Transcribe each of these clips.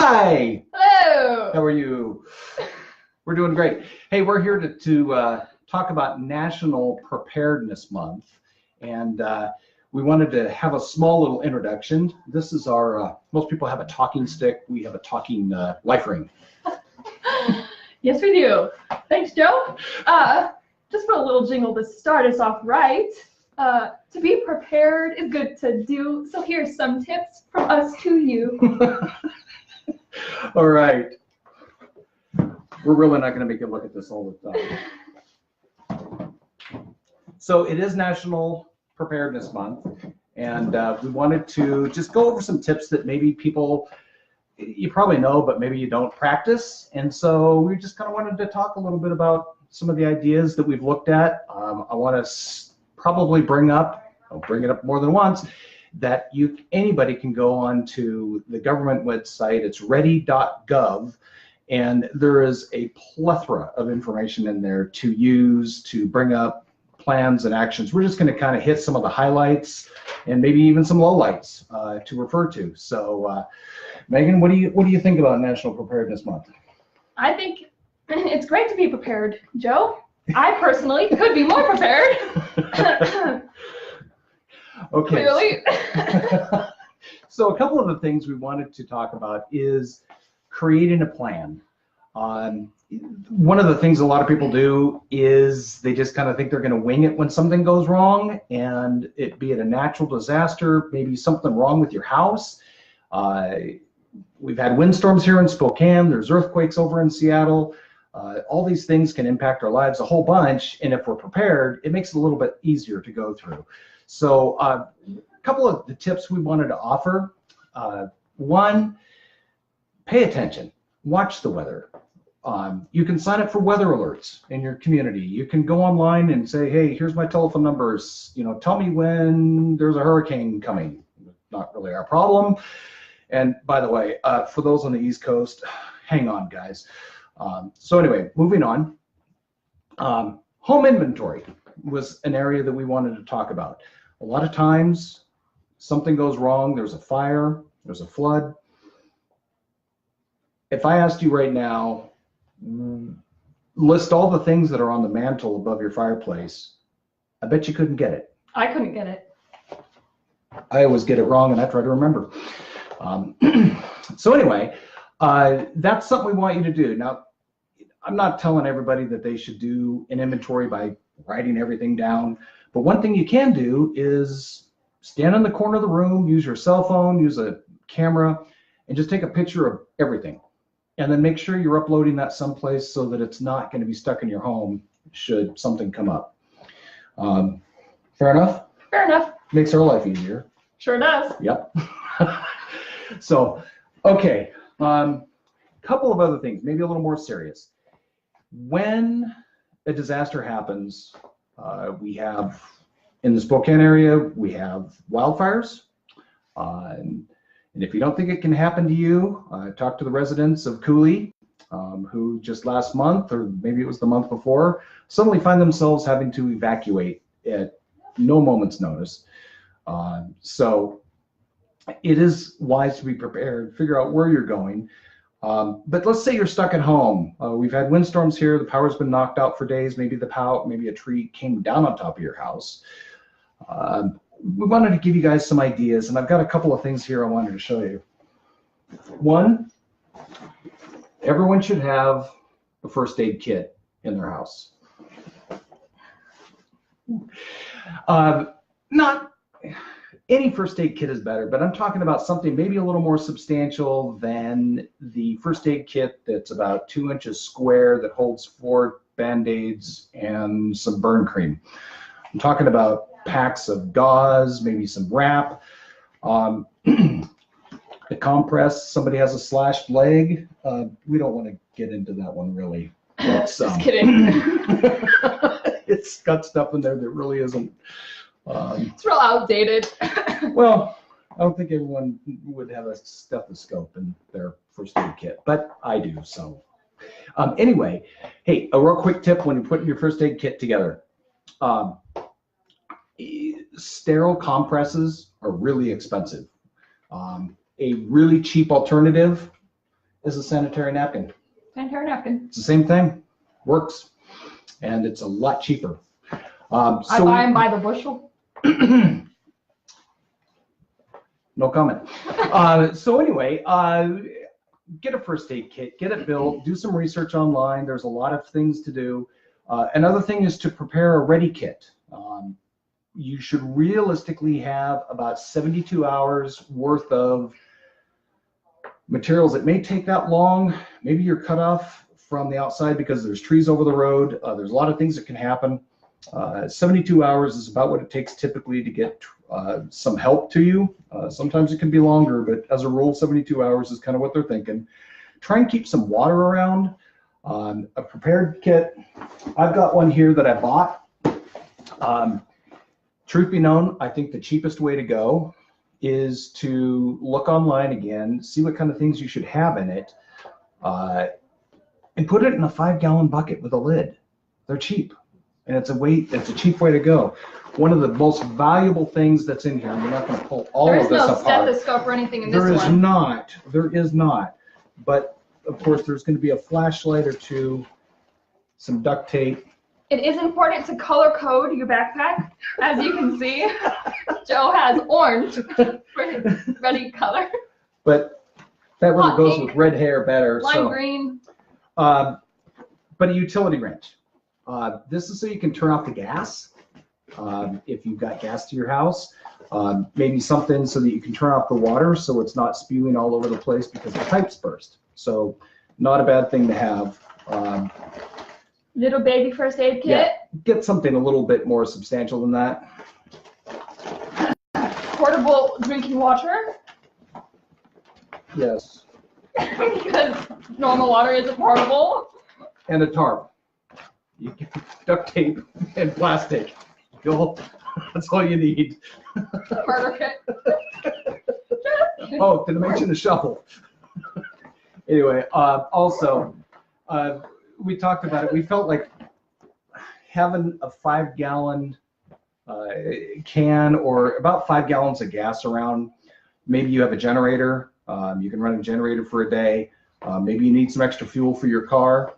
Hi. Hello. How are you? We're doing great. Hey, we're here to talk about National Preparedness Month, and we wanted to have a small little introduction. This is our, most people have a talking stick. We have a talking life ring. Yes, we do. Thanks, Joe. Just for a little jingle to start us off right. To be prepared is good to do. So here's some tips from us to you. All right. We're really not going to make you look at this all the time. So it is National Preparedness Month, and we wanted to just go over some tips that maybe people, you probably know, but maybe you don't practice. And so we just kind of wanted to talk a little bit about some of the ideas that we've looked at. I want to probably bring it up more than once, that anybody can go on to the government website. It's ready.gov, and there is a plethora of information in there to use to bring up plans and actions. We're just going to kind of hit some of the highlights and maybe even some lowlights to refer to. So Megan, what do you think about National Preparedness Month? I think it's great to be prepared, Joe. I personally could be more prepared. Okay. Clearly. So a couple of the things we wanted to talk about is creating a plan. One of the things a lot of people do is they just kind of think they're going to wing it when something goes wrong, and be it a natural disaster, maybe something wrong with your house. We've had windstorms here in Spokane. There's earthquakes over in Seattle. All these things can impact our lives a whole bunch, and if we're prepared, it makes it a little bit easier to go through. So a couple of the tips we wanted to offer. One, pay attention. Watch the weather. You can sign up for weather alerts in your community. You can go online and say, hey, here's my telephone numbers. Tell me when there's a hurricane coming. Not really our problem. And by the way, for those on the East Coast, hang on, guys. So anyway, moving on. Home inventory was an area that we wanted to talk about. A lot of times, something goes wrong. There's a fire. There's a flood. If I asked you right now, list all the things that are on the mantle above your fireplace, I bet you couldn't get it. I couldn't get it. I always get it wrong, and I try to remember. So anyway, that's something we want you to do. Now, I'm not telling everybody that they should do an inventory by writing everything down, but one thing you can do is stand in the corner of the room, use your cell phone, use a camera, and just take a picture of everything. And then make sure you're uploading that someplace so that it's not going to be stuck in your home should something come up. Fair enough? Fair enough. Makes our life easier. Sure does. Yep. So, okay. Couple of other things, maybe a little more serious. When a disaster happens, we have, in the Spokane area, we have wildfires. And if you don't think it can happen to you, talk to the residents of Cooley, who just last month, or maybe it was the month before, suddenly find themselves having to evacuate at no moment's notice. So it is wise to be prepared, figure out where you're going. But let's say you're stuck at home. We've had windstorms here. The power's been knocked out for days. Maybe maybe a tree came down on top of your house. We wanted to give you guys some ideas, and I've got a couple of things here I wanted to show you. One, everyone should have a first aid kit in their house. Not any first aid kit is better, but I'm talking about something maybe a little more substantial than the first aid kit that's about 2 inches square that holds 4 Band-Aids and some burn cream. I'm talking about packs of gauze, maybe some wrap, a compress. Somebody has a slashed leg. We don't want to get into that one really. Just kidding. It's got stuff in there that really isn't. It's real outdated. Well, I don't think everyone would have a stethoscope in their first aid kit, but I do. So anyway, hey, a real quick tip when you're putting your first aid kit together. Sterile compresses are really expensive. A really cheap alternative as a sanitary napkin. Sanitary napkin. It's the same thing, works, and it's a lot cheaper. I buy them by the bushel. No comment. So anyway, get a first aid kit, get it built, do some research online. There's a lot of things to do. Another thing is to prepare a ready kit. You should realistically have about 72 hours worth of materials. It may take that long. Maybe you're cut off from the outside because there's trees over the road. There's a lot of things that can happen. 72 hours is about what it takes typically to get some help to you. Sometimes it can be longer, but as a rule, 72 hours is kind of what they're thinking. Try and keep some water around. A prepared kit, I've got one here that I bought. Truth be known, I think the cheapest way to go is to look online again, see what kind of things you should have in it, and put it in a 5-gallon bucket with a lid. They're cheap, and it's a cheap way to go. One of the most valuable things that's in here, and we're not going to pull all of this apart. There is no stethoscope or anything in this one. There is not. But of course, there's going to be a flashlight or two, some duct tape. It is important to color code your backpack. As you can see, Joe has orange for his ready color. But that really goes with red hair better. Lime green. But a utility wrench. This is so you can turn off the gas if you've got gas to your house. Maybe something so that you can turn off the water so it's not spewing all over the place because the pipes burst. So not a bad thing to have. Little baby first aid kit. Yeah, get something a little bit more substantial than that. Portable drinking water. Yes. Because normal water isn't portable. And a tarp. You get duct tape and plastic. That's all you need. Murder kit. Oh, did I mention a shovel? Anyway, also, we talked about it. We felt like having a 5-gallon can or about 5 gallons of gas around. Maybe you have a generator. You can run a generator for a day. Maybe you need some extra fuel for your car.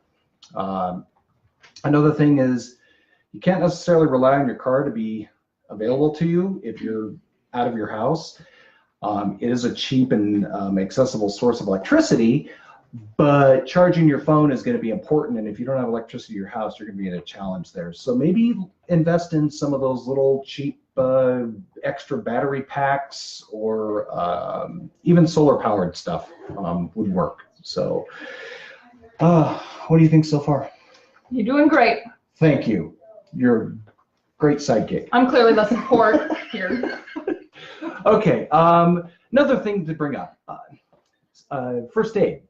Another thing is you can't necessarily rely on your car to be available to you if you're out of your house. It is a cheap and accessible source of electricity, but charging your phone is going to be important. And if you don't have electricity in your house, you're going to be in a challenge there. So maybe invest in some of those little cheap extra battery packs or even solar powered stuff would work. So what do you think so far? You're doing great. Thank you. You're a great sidekick. I'm clearly the support here. Okay, another thing to bring up, first aid.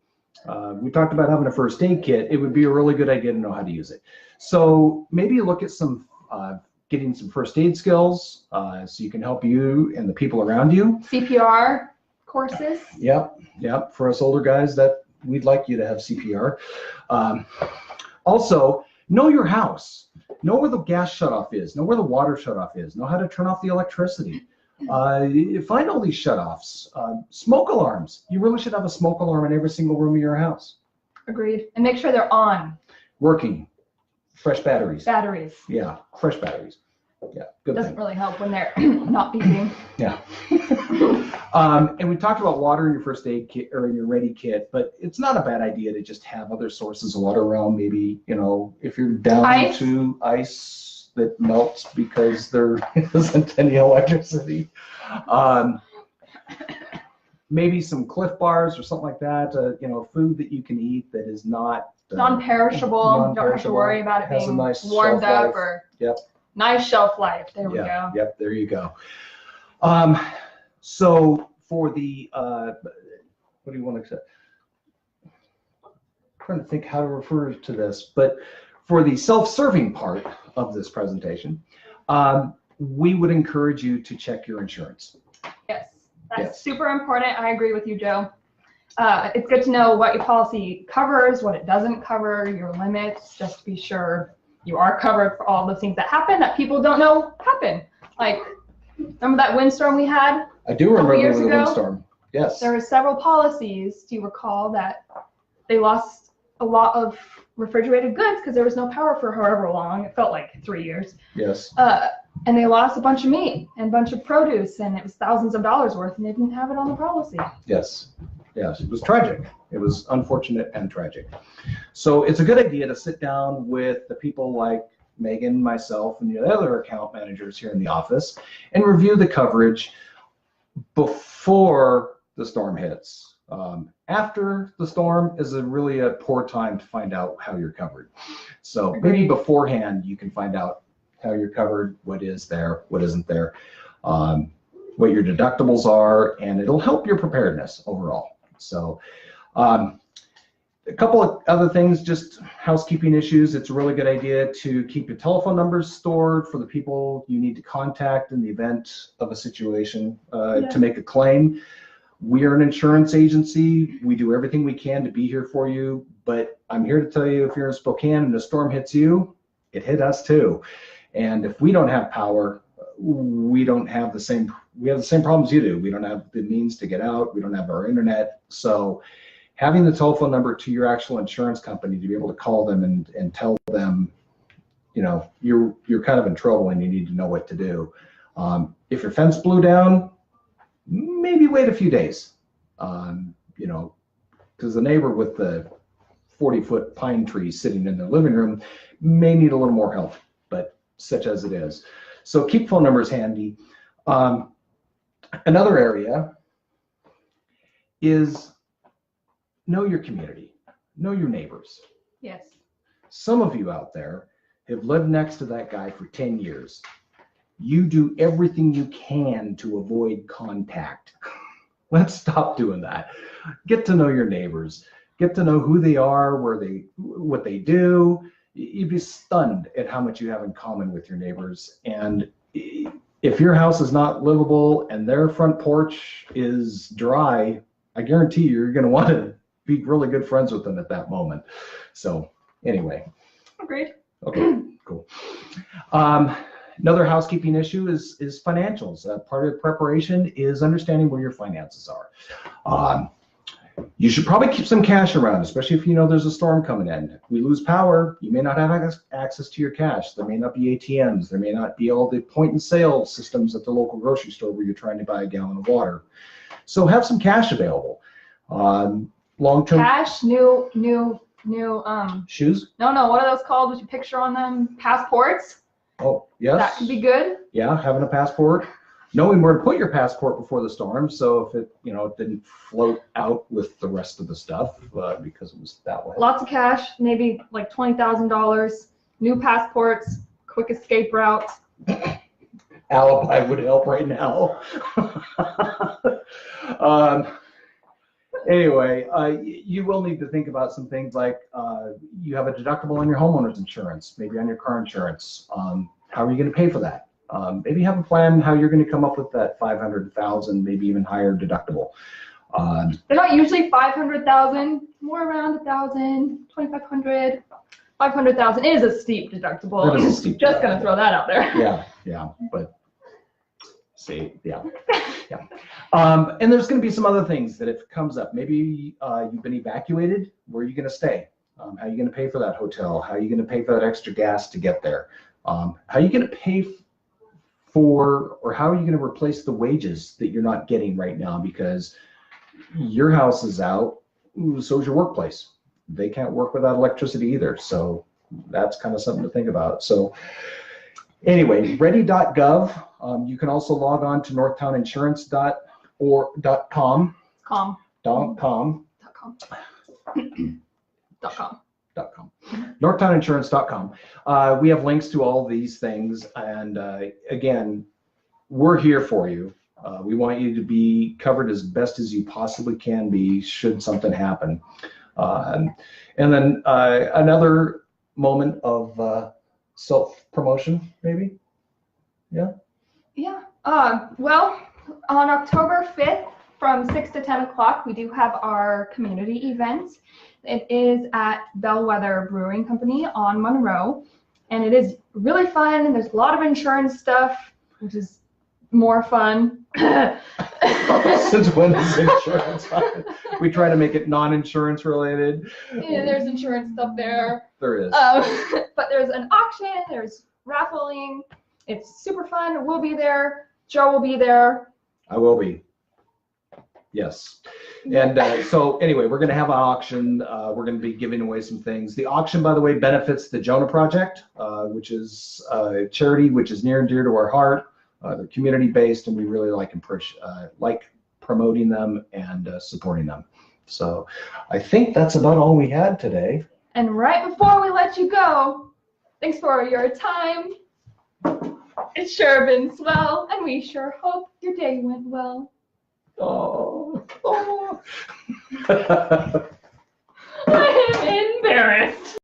We talked about having a first aid kit. It would be a really good idea to know how to use it. So maybe look at some, getting some first aid skills so you can help you and the people around you. CPR courses. Yep. For us older guys, that we'd like you to have CPR. Also, know your house. Know where the gas shutoff is. Know where the water shutoff is. Know how to turn off the electricity. Find all these shutoffs. Smoke alarms. You really should have a smoke alarm in every single room of your house. Agreed. And make sure they're on. Working. Fresh batteries. Batteries. Yeah, fresh batteries. Yeah, good Doesn't thing. really help when they're not beeping. Yeah. And we talked about water in your first aid kit or in your ready kit, but it's not a bad idea to just have other sources of water around. Maybe, if you're down to ice that melts because there isn't any electricity. Maybe some Cliff Bars or something like that. Food that you can eat that is not non-perishable. Don't have to worry about it being warmed up or nice shelf life. There we go. Yep, there you go. So for the what do you want to say? I'm trying to think how to refer to this, but for the self-serving part of this presentation, we would encourage you to check your insurance. Yes, that's super important. I agree with you, Joe. It's good to know what your policy covers, what it doesn't cover, your limits, just to be sure you are covered for all the things that happen that people don't know happen. Like, remember that windstorm we had? I do remember the windstorm. Yes. There were several policies, do you recall, that they lost a lot of refrigerated goods because there was no power for however long. It felt like 3 years. Yes. And they lost a bunch of meat and a bunch of produce, and it was thousands of dollars worth, and they didn't have it on the policy. Yes. Yes. It was tragic. It was unfortunate and tragic. So it's a good idea to sit down with the people like Megan, myself, and the other account managers here in the office and review the coverage before the storm hits. After the storm is really a poor time to find out how you're covered. So maybe beforehand you can find out how you're covered, what is there, what isn't there, what your deductibles are, and it'll help your preparedness overall. So a couple of other things, just housekeeping issues. It's a really good idea to keep your telephone numbers stored for the people you need to contact in the event of a situation to make a claim. We are an insurance agency. We do everything we can to be here for you, but I'm here to tell you, if you're in Spokane and a storm hits you, it hit us too. And if we don't have power, we have the same problems you do. We don't have the means to get out. We don't have our internet. So having the telephone number to your actual insurance company to be able to call them and tell them, you know, you're kind of in trouble and you need to know what to do. If your fence blew down, maybe wait a few days, you know, because the neighbor with the 40-foot pine tree sitting in their living room may need a little more help, but such as it is. So keep phone numbers handy. Another area is know your community, know your neighbors. Yes. Some of you out there have lived next to that guy for 10 years. You do everything you can to avoid contact. Let's stop doing that. Get to know your neighbors. Get to know who they are, what they do. You'd be stunned at how much you have in common with your neighbors. And if your house is not livable and their front porch is dry, I guarantee you're going to want to be really good friends with them at that moment. So anyway. Agreed. Okay, cool. Another housekeeping issue is financials. Part of preparation is understanding where your finances are. You should probably keep some cash around, especially if you know there's a storm coming in. If we lose power, you may not have access to your cash. There may not be ATMs. There may not be all the point and sale systems at the local grocery store where you're trying to buy a gallon of water. So have some cash available. Long-term cash, new shoes. No, what are those called with your picture on them? Passports. Oh, yes. That could be good. Yeah, having a passport, knowing where to put your passport before the storm, so if it, you know, it didn't float out with the rest of the stuff because it was that way. Lots of cash, maybe like $20,000. New passports, quick escape route. Alibi would help right now. Anyway, you will need to think about some things like you have a deductible on your homeowner's insurance, maybe on your car insurance. How are you going to pay for that? Maybe have a plan how you're going to come up with that $500,000, maybe even higher deductible. They're not usually $500,000, more around 1,000, 2,500, 500,000 is a steep deductible. It is a steep Just going to throw that out there. Yeah, but see, yeah. And there's going to be some other things that if it comes up, maybe you've been evacuated, where are you going to stay? How are you going to pay for that hotel? How are you going to pay for that extra gas to get there? How are you going to pay for, or how are you going to replace the wages that you're not getting right now because your house is out, so is your workplace. They can't work without electricity either. So that's kind of something to think about. So anyway, ready.gov. You can also log on to northtowninsurance.com. Northtowninsurance.com. We have links to all these things, and again, we're here for you. We want you to be covered as best as you possibly can be should something happen. And then another moment of self-promotion, maybe? Yeah? Yeah. Well, on October 5th from 6 to 10 o'clock, we do have our community event. It is at Bellwether Brewing Company on Monroe, and it is really fun. There's a lot of insurance stuff, which is more fun. Since when is insurance? We try to make it non-insurance related. Yeah, there's insurance stuff there. There is. But there's an auction, there's raffling. It's super fun. We'll be there. Joe will be there. I will be. Yes. And so anyway, we're going to have an auction. We're going to be giving away some things. The auction, by the way, benefits the Jonah Project, which is a charity which is near and dear to our heart. They're community-based, and we really like promoting them and supporting them. So I think that's about all we had today. And right before we let you go, thanks for your time. It's sure been swell, and we sure hope your day went well. Oh. I'm embarrassed.